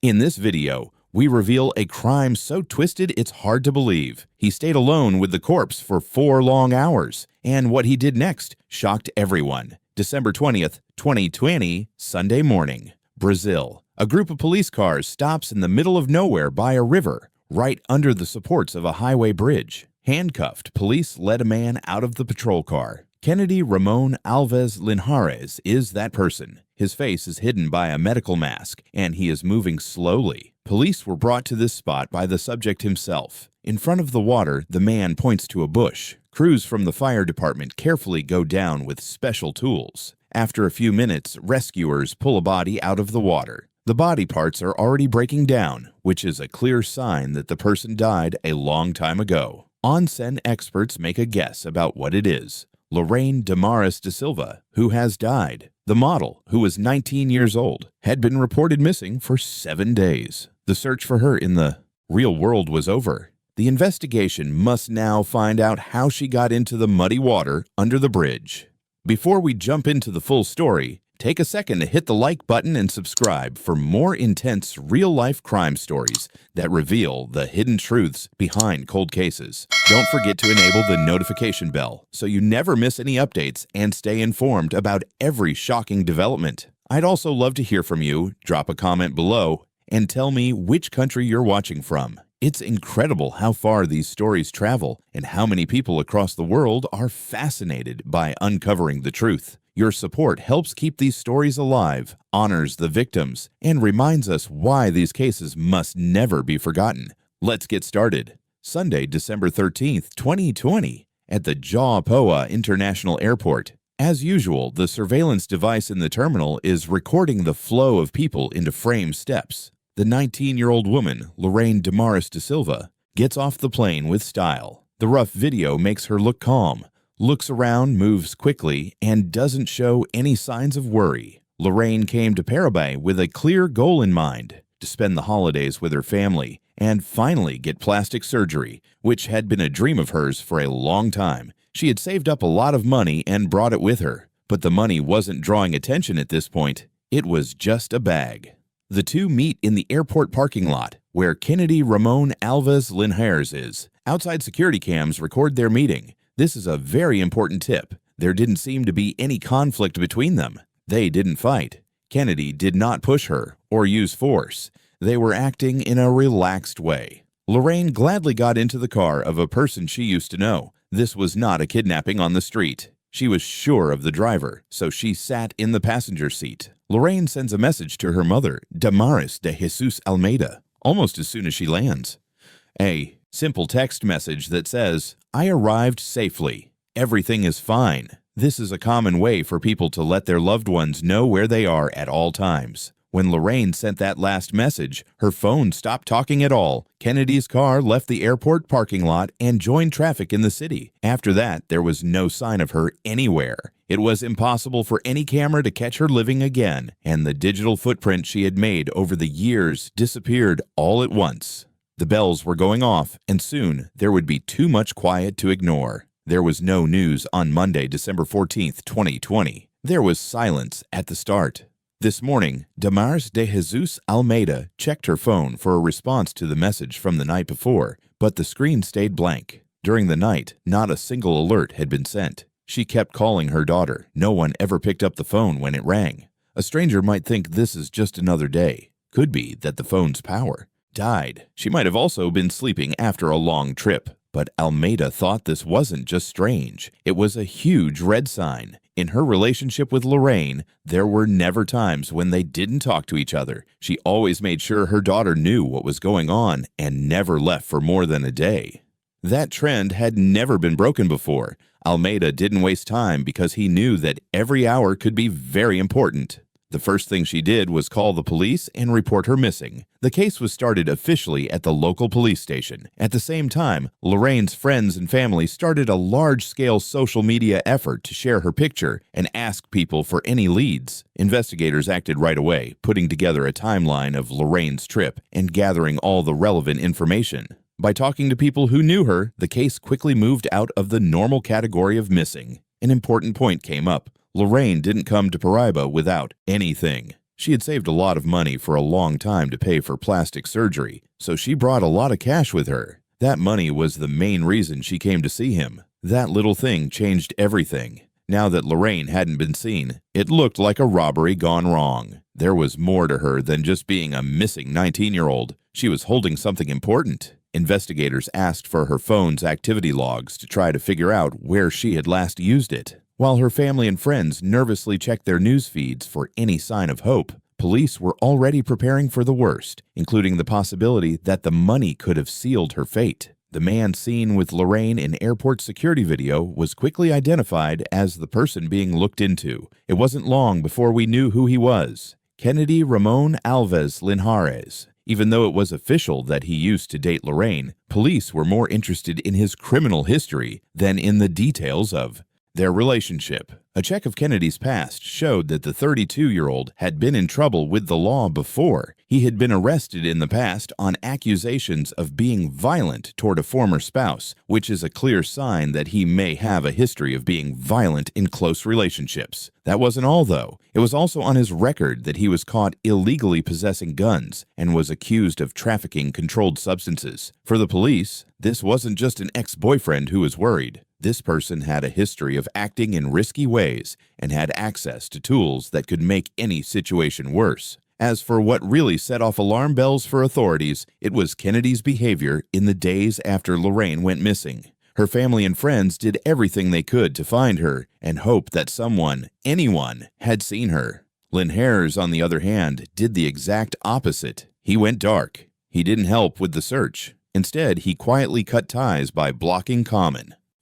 In this video, we reveal a crime so twisted it's hard to believe. He stayed alone with the corpse for 4 long hours, and what he did next shocked everyone. December 20th, 2020, Sunday morning. Brazil. A group of police cars stops in the middle of nowhere by a river, right under the supports of a highway bridge. Handcuffed, police led a man out of the patrol car. Kennedy Ramon Alves Linhares is that person. His face is hidden by a medical mask, and he is moving slowly. Police were brought to this spot by the subject himself. In front of the water, the man points to a bush. Crews from the fire department carefully go down with special tools. After a few minutes, rescuers pull a body out of the water. The body parts are already breaking down, which is a clear sign that the person died a long time ago. On-scene experts make a guess about what it is. Lorraine Damaris da Silva, who has died. The model, who was 19 years old, had been reported missing for 7 days. The search for her in the real world was over. The investigation must now find out how she got into the muddy water under the bridge. Before we jump into the full story, take a second to hit the like button and subscribe for more intense real-life crime stories that reveal the hidden truths behind cold cases. Don't forget to enable the notification bell so you never miss any updates and stay informed about every shocking development. I'd also love to hear from you. Drop a comment below and tell me which country you're watching from. It's incredible how far these stories travel and how many people across the world are fascinated by uncovering the truth. Your support helps keep these stories alive, honors the victims, and reminds us why these cases must never be forgotten. Let's get started. Sunday, December 13th, 2020, at the Jaupoa International Airport. As usual, the surveillance device in the terminal is recording the flow of people into frame steps. The 19-year-old woman, Lorraine Damaris da Silva, gets off the plane with style. The rough video makes her look calm, looks around, moves quickly, and doesn't show any signs of worry. Lorraine came to Paraguay with a clear goal in mind: to spend the holidays with her family and finally get plastic surgery, which had been a dream of hers for a long time. She had saved up a lot of money and brought it with her, but the money wasn't drawing attention at this point. It was just a bag. The two meet in the airport parking lot, where Kennedy Ramon Alves Linhares is. Outside security cams record their meeting. This is a very important tip. There didn't seem to be any conflict between them. They didn't fight. Kennedy did not push her or use force. They were acting in a relaxed way. Lorraine gladly got into the car of a person she used to know. This was not a kidnapping on the street. She was sure of the driver, so she sat in the passenger seat. Lorraine sends a message to her mother, Damaris de Jesus Almeida, almost as soon as she lands. A simple text message that says, "I arrived safely. Everything is fine." This is a common way for people to let their loved ones know where they are at all times. When Lorraine sent that last message, her phone stopped talking at all. Kennedy's car left the airport parking lot and joined traffic in the city. After that, there was no sign of her anywhere. It was impossible for any camera to catch her living again, and the digital footprint she had made over the years disappeared all at once. The bells were going off, and soon there would be too much quiet to ignore. There was no news on Monday, December 14th, 2020. There was silence at the start. This morning, Damaris de Jesus Almeida checked her phone for a response to the message from the night before, but the screen stayed blank. During the night, not a single alert had been sent. She kept calling her daughter. No one ever picked up the phone when it rang. A stranger might think this is just another day. Could be that the phone's power died. She might have also been sleeping after a long trip. But Almeida thought this wasn't just strange. It was a huge red sign. In her relationship with Lorraine, there were never times when they didn't talk to each other. She always made sure her daughter knew what was going on and never left for more than a day. That trend had never been broken before. Almeida didn't waste time because he knew that every hour could be very important. The first thing she did was call the police and report her missing. The case was started officially at the local police station. At the same time, Lorraine's friends and family started a large-scale social media effort to share her picture and ask people for any leads. Investigators acted right away, putting together a timeline of Lorraine's trip and gathering all the relevant information. By talking to people who knew her, the case quickly moved out of the normal category of missing. An important point came up. Lorraine didn't come to Paraíba without anything. She had saved a lot of money for a long time to pay for plastic surgery, so she brought a lot of cash with her. That money was the main reason she came to see him. That little thing changed everything. Now that Lorraine hadn't been seen, it looked like a robbery gone wrong. There was more to her than just being a missing 19-year-old. She was holding something important. Investigators asked for her phone's activity logs to try to figure out where she had last used it. While her family and friends nervously checked their news feeds for any sign of hope, police were already preparing for the worst, including the possibility that the money could have sealed her fate. The man seen with Lorraine in airport security video was quickly identified as the person being looked into. It wasn't long before we knew who he was. Kennedy Ramon Alves Linhares. Even though it was official that he used to date Lorraine, police were more interested in his criminal history than in the details of their relationship. A check of Kennedy's past showed that the 32-year-old had been in trouble with the law before. He had been arrested in the past on accusations of being violent toward a former spouse, which is a clear sign that he may have a history of being violent in close relationships. That wasn't all, though. It was also on his record that he was caught illegally possessing guns and was accused of trafficking controlled substances. For the police, this wasn't just an ex-boyfriend who was worried. This person had a history of acting in risky ways and had access to tools that could make any situation worse. As for what really set off alarm bells for authorities, it was Kennedy's behavior in the days after Lorraine went missing. Her family and friends did everything they could to find her and hope that someone, anyone, had seen her. Linhares, on the other hand, did the exact opposite. He went dark. He didn't help with the search. Instead, he quietly cut ties by blocking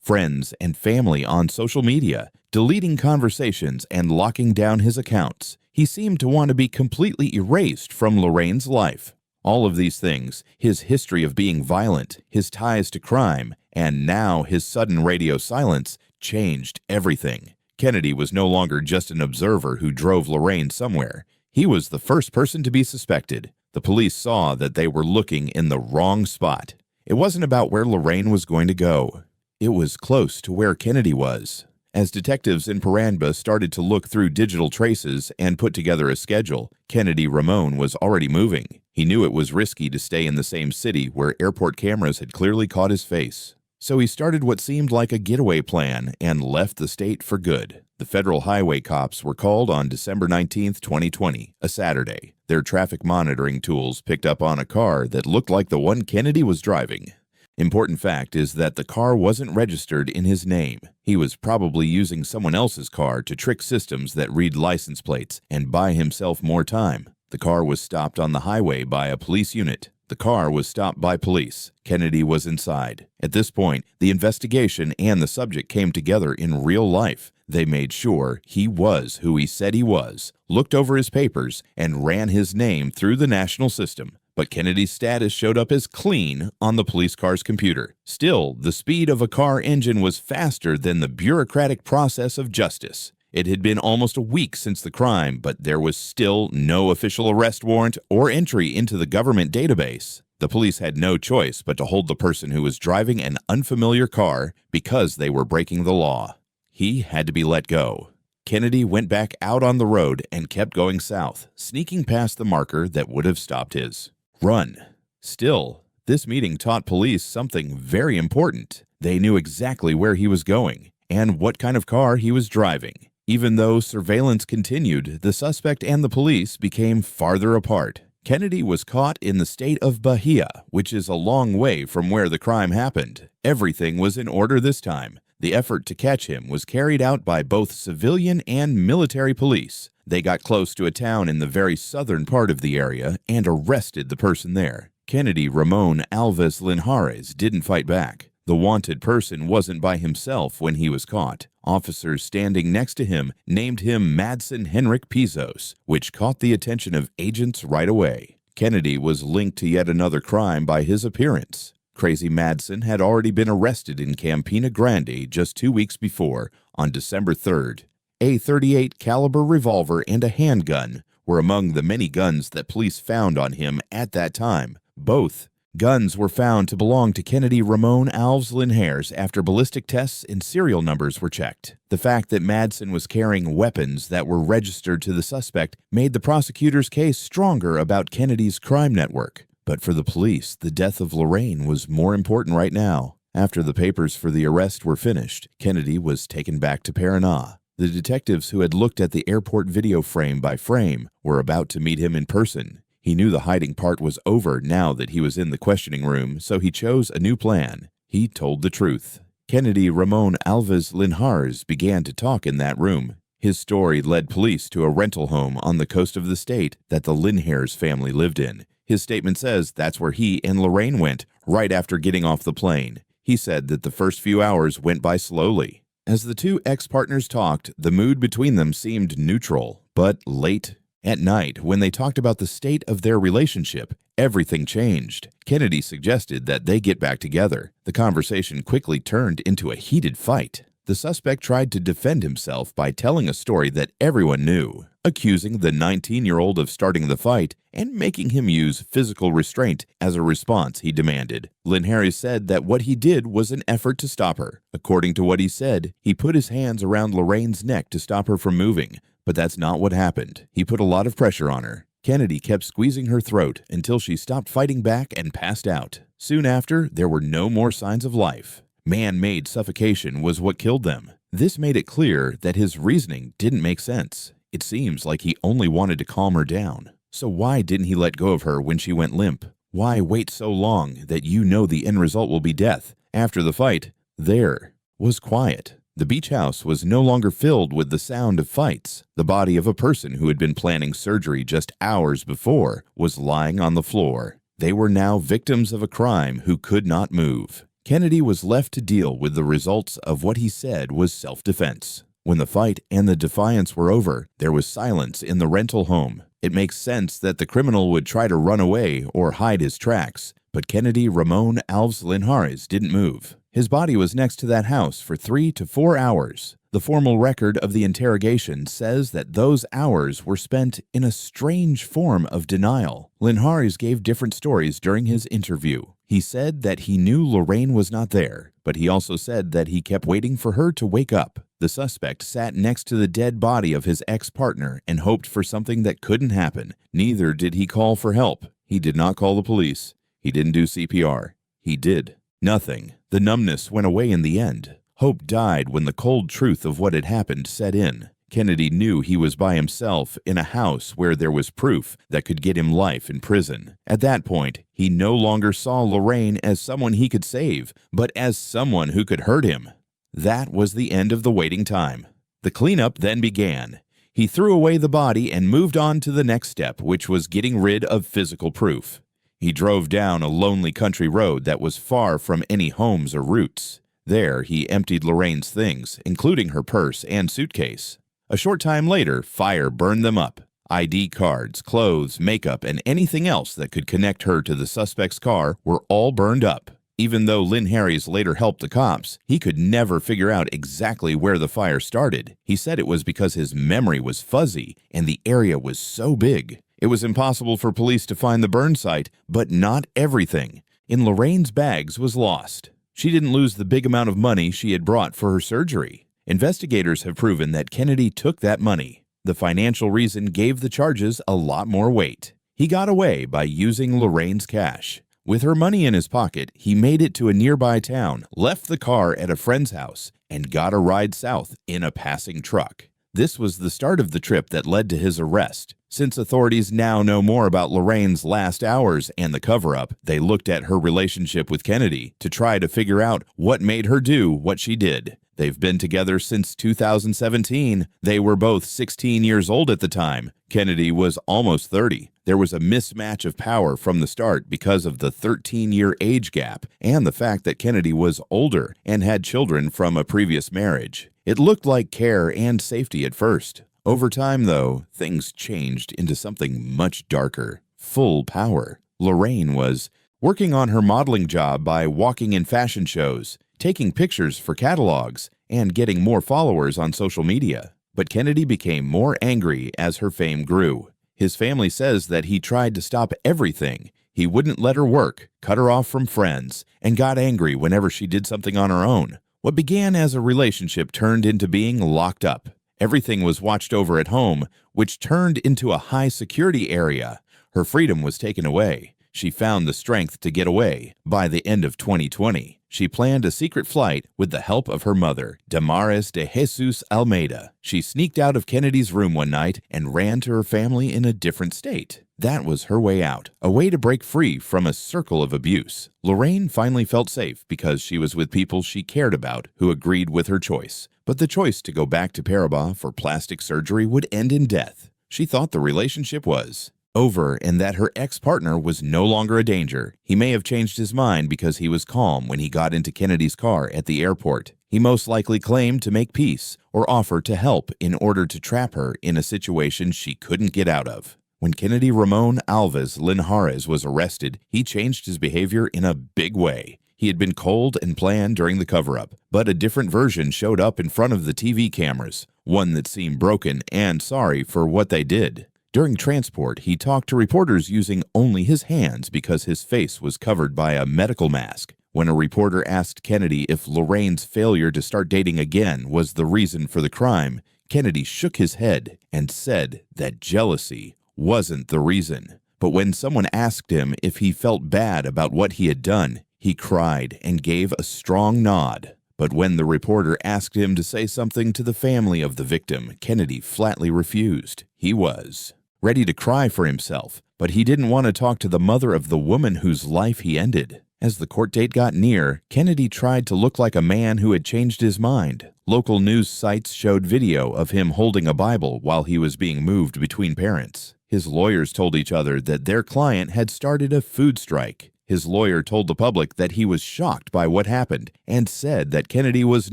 friends and family on social media, deleting conversations and locking down his accounts. He seemed to want to be completely erased from Lorraine's life. All of these things, his history of being violent, his ties to crime, and now his sudden radio silence, changed everything. Kennedy was no longer just an observer who drove Lorraine somewhere. He was the first person to be suspected. The police saw that they were looking in the wrong spot. It wasn't about where Lorraine was going to go. It was close to where Kennedy was. As detectives in Paranba started to look through digital traces and put together a schedule, Kennedy Ramon was already moving. He knew it was risky to stay in the same city where airport cameras had clearly caught his face. So he started what seemed like a getaway plan and left the state for good. The federal highway cops were called on December 19, 2020, a Saturday. Their traffic monitoring tools picked up on a car that looked like the one Kennedy was driving. Important fact is that the car wasn't registered in his name. He was probably using someone else's car to trick systems that read license plates and buy himself more time. The car was stopped on the highway by a police unit. The car was stopped by police. Kennedy was inside. At this point, the investigation and the subject came together in real life. They made sure he was who he said he was, looked over his papers, and ran his name through the national system. But Kennedy's status showed up as clean on the police car's computer. Still, the speed of a car engine was faster than the bureaucratic process of justice. It had been almost a week since the crime, but there was still no official arrest warrant or entry into the government database. The police had no choice but to hold the person who was driving an unfamiliar car because they were breaking the law. He had to be let go. Kennedy went back out on the road and kept going south, sneaking past the marker that would have stopped his run. Still, this meeting taught police something very important. They knew exactly where he was going and what kind of car he was driving. Even though surveillance continued, the suspect and the police became farther apart. Kennedy was caught in the state of Bahia, which is a long way from where the crime happened. Everything was in order this time. The effort to catch him was carried out by both civilian and military police. They got close to a town in the very southern part of the area and arrested the person there. Kennedy Ramon Alves Linhares didn't fight back. The wanted person wasn't by himself when he was caught. Officers standing next to him named him Madsen Henrik Pizos, which caught the attention of agents right away. Kennedy was linked to yet another crime by his appearance. Crazy Madsen had already been arrested in Campina Grande just 2 weeks before, on December 3rd. A .38 caliber revolver and a handgun were among the many guns that police found on him at that time. Both Guns were found to belong to Kennedy Ramon Alves Linhares after ballistic tests and serial numbers were checked. The fact that Madsen was carrying weapons that were registered to the suspect made the prosecutor's case stronger about Kennedy's crime network. But for the police, the death of Lorraine was more important right now. After the papers for the arrest were finished, Kennedy was taken back to Paraná. The detectives who had looked at the airport video frame by frame were about to meet him in person. He knew the hiding part was over now that he was in the questioning room, so he chose a new plan. He told the truth. Kennedy Ramon Alves Linhares began to talk in that room. His story led police to a rental home on the coast of the state that the Linhares family lived in. His statement says that's where he and Lorraine went right after getting off the plane. He said that the first few hours went by slowly. As the two ex-partners talked, the mood between them seemed neutral, but late at night, when they talked about the state of their relationship, everything changed. Kennedy suggested that they get back together. The conversation quickly turned into a heated fight. The suspect tried to defend himself by telling a story that everyone knew, accusing the 19-year-old of starting the fight and making him use physical restraint as a response, he demanded. Linhares said that what he did was an effort to stop her. According to what he said, he put his hands around Lorraine's neck to stop her from moving. But that's not what happened. He put a lot of pressure on her. Kennedy kept squeezing her throat until she stopped fighting back and passed out. Soon after, there were no more signs of life. Man-made suffocation was what killed them. This made it clear that his reasoning didn't make sense. It seems like he only wanted to calm her down. So why didn't he let go of her when she went limp? Why wait so long that you know the end result will be death? After the fight, there was quiet. The beach house was no longer filled with the sound of fights. The body of a person who had been planning surgery just hours before was lying on the floor. They were now victims of a crime who could not move. Kennedy was left to deal with the results of what he said was self-defense. When the fight and the defiance were over, there was silence in the rental home. It makes sense that the criminal would try to run away or hide his tracks, but Kennedy Ramon Alves Linhares didn't move. His body was next to that house for 3 to 4 hours. The formal record of the interrogation says that those hours were spent in a strange form of denial. Linhares gave different stories during his interview. He said that he knew Lorraine was not there, but he also said that he kept waiting for her to wake up. The suspect sat next to the dead body of his ex-partner and hoped for something that couldn't happen. Neither did he call for help. He did not call the police. He didn't do CPR. He did nothing. The numbness went away in the end. Hope died when the cold truth of what had happened set in. Kennedy knew he was by himself in a house where there was proof that could get him life in prison. At that point, he no longer saw Lorraine as someone he could save, but as someone who could hurt him. That was the end of the waiting time. The cleanup then began. He threw away the body and moved on to the next step, which was getting rid of physical proof. He drove down a lonely country road that was far from any homes or routes. There, he emptied Lorraine's things, including her purse and suitcase. A short time later, fire burned them up. ID cards, clothes, makeup, and anything else that could connect her to the suspect's car were all burned up. Even though Linhares later helped the cops, he could never figure out exactly where the fire started. He said it was because his memory was fuzzy and the area was so big. It was impossible for police to find the burn site, but not everything in Lorraine's bags was lost. She didn't lose the big amount of money she had brought for her surgery. Investigators have proven that Kennedy took that money. The financial reason gave the charges a lot more weight. He got away by using Lorraine's cash. With her money in his pocket, he made it to a nearby town, left the car at a friend's house, and got a ride south in a passing truck. This was the start of the trip that led to his arrest. Since authorities now know more about Lorraine's last hours and the cover-up, they looked at her relationship with Kennedy to try to figure out what made her do what she did. They've been together since 2017. They were both 16 years old at the time. Kennedy was almost 30. There was a mismatch of power from the start because of the 13-year age gap and the fact that Kennedy was older and had children from a previous marriage. It looked like care and safety at first. Over time, though, things changed into something much darker. Full power. Lorraine was working on her modeling job by walking in fashion shows, taking pictures for catalogs, and getting more followers on social media. But Kennedy became more angry as her fame grew. His family says that he tried to stop everything. He wouldn't let her work, cut her off from friends, and got angry whenever she did something on her own. What began as a relationship turned into being locked up. Everything was watched over at home, which turned into a high-security area. Her freedom was taken away. She found the strength to get away. By the end of 2020, she planned a secret flight with the help of her mother, Damaris de Jesus Almeida. She sneaked out of Kennedy's room one night and ran to her family in a different state. That was her way out, a way to break free from a circle of abuse. Lorraine finally felt safe because she was with people she cared about who agreed with her choice. But the choice to go back to Paribas for plastic surgery would end in death. She thought the relationship was over and that her ex-partner was no longer a danger. He may have changed his mind because he was calm when he got into Kennedy's car at the airport. He most likely claimed to make peace or offer to help in order to trap her in a situation she couldn't get out of. When Kennedy Ramon Alves Linhares was arrested, he changed his behavior in a big way. He had been cold and bland during the cover-up, but a different version showed up in front of the TV cameras, one that seemed broken and sorry for what they did. During transport, he talked to reporters using only his hands because his face was covered by a medical mask. When a reporter asked Kennedy if Lorraine's failure to start dating again was the reason for the crime, Kennedy shook his head and said that jealousy wasn't the reason. But when someone asked him if he felt bad about what he had done, he cried and gave a strong nod. But when the reporter asked him to say something to the family of the victim, Kennedy flatly refused. He was ready to cry for himself, but he didn't want to talk to the mother of the woman whose life he ended. As the court date got near, Kennedy tried to look like a man who had changed his mind. Local news sites showed video of him holding a Bible while he was being moved between parents. His lawyers told each other that their client had started a food strike. His lawyer told the public that he was shocked by what happened and said that Kennedy was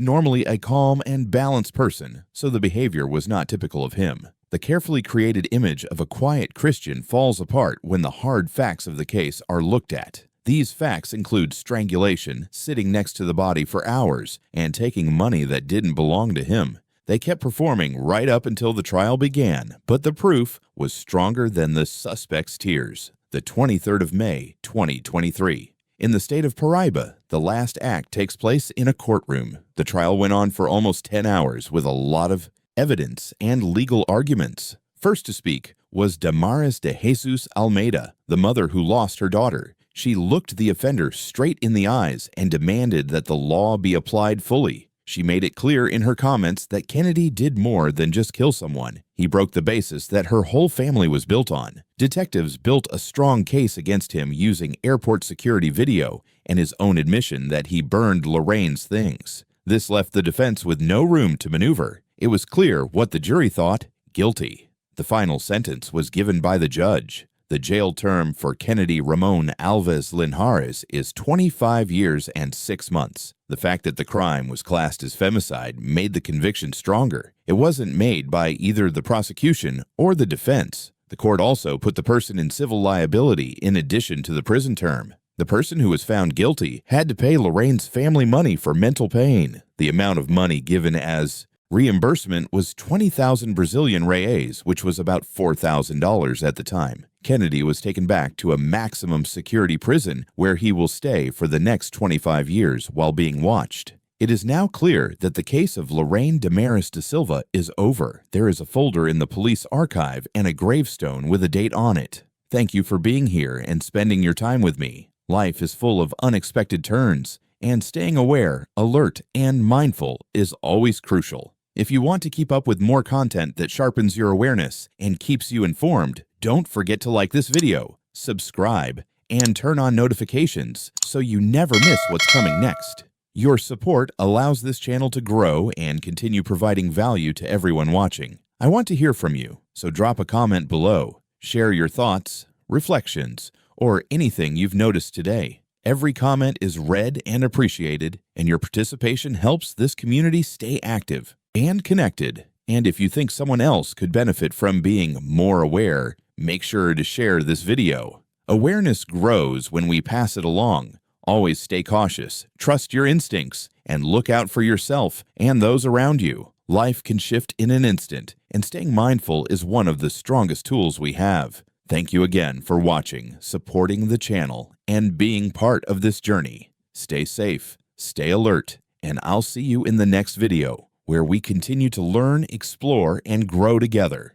normally a calm and balanced person, so the behavior was not typical of him. The carefully created image of a quiet Christian falls apart when the hard facts of the case are looked at. These facts include strangulation, sitting next to the body for hours, and taking money that didn't belong to him. They kept performing right up until the trial began, but the proof was stronger than the suspect's tears. The 23rd of May, 2023. In the state of Paribas, the last act takes place in a courtroom. The trial went on for almost 10 hours with a lot of evidence and legal arguments. First to speak was Damaris de Jesus Almeida, the mother who lost her daughter. She looked the offender straight in the eyes and demanded that the law be applied fully. She made it clear in her comments that Kennedy did more than just kill someone. He broke the basis that her whole family was built on. Detectives built a strong case against him using airport security video and his own admission that he burned Lorraine's things. This left the defense with no room to maneuver. It was clear what the jury thought: guilty. The final sentence was given by the judge. The jail term for Kennedy Ramon Alves Linhares is 25 years and 6 months. The fact that the crime was classed as femicide made the conviction stronger. It wasn't made by either the prosecution or the defense. The court also put the person in civil liability in addition to the prison term. The person who was found guilty had to pay Lorraine's family money for mental pain. The amount of money given as reimbursement was 20,000 Brazilian reais, which was about $4,000 at the time. Kennedy was taken back to a maximum security prison where he will stay for the next 25 years while being watched. It is now clear that the case of Lorraine Damaris da Silva is over. There is a folder in the police archive and a gravestone with a date on it. Thank you for being here and spending your time with me. Life is full of unexpected turns, and staying aware, alert, and mindful is always crucial. If you want to keep up with more content that sharpens your awareness and keeps you informed, don't forget to like this video, subscribe, and turn on notifications so you never miss what's coming next. Your support allows this channel to grow and continue providing value to everyone watching. I want to hear from you, so drop a comment below. Share your thoughts, reflections, or anything you've noticed today. Every comment is read and appreciated, and your participation helps this community stay active and connected. And if you think someone else could benefit from being more aware, make sure to share this video. Awareness grows when we pass it along. Always stay cautious, trust your instincts, and look out for yourself and those around you. Life can shift in an instant, and staying mindful is one of the strongest tools we have. Thank you again for watching, supporting the channel, and being part of this journey. Stay safe, stay alert, and I'll see you in the next video, where we continue to learn, explore, and grow together.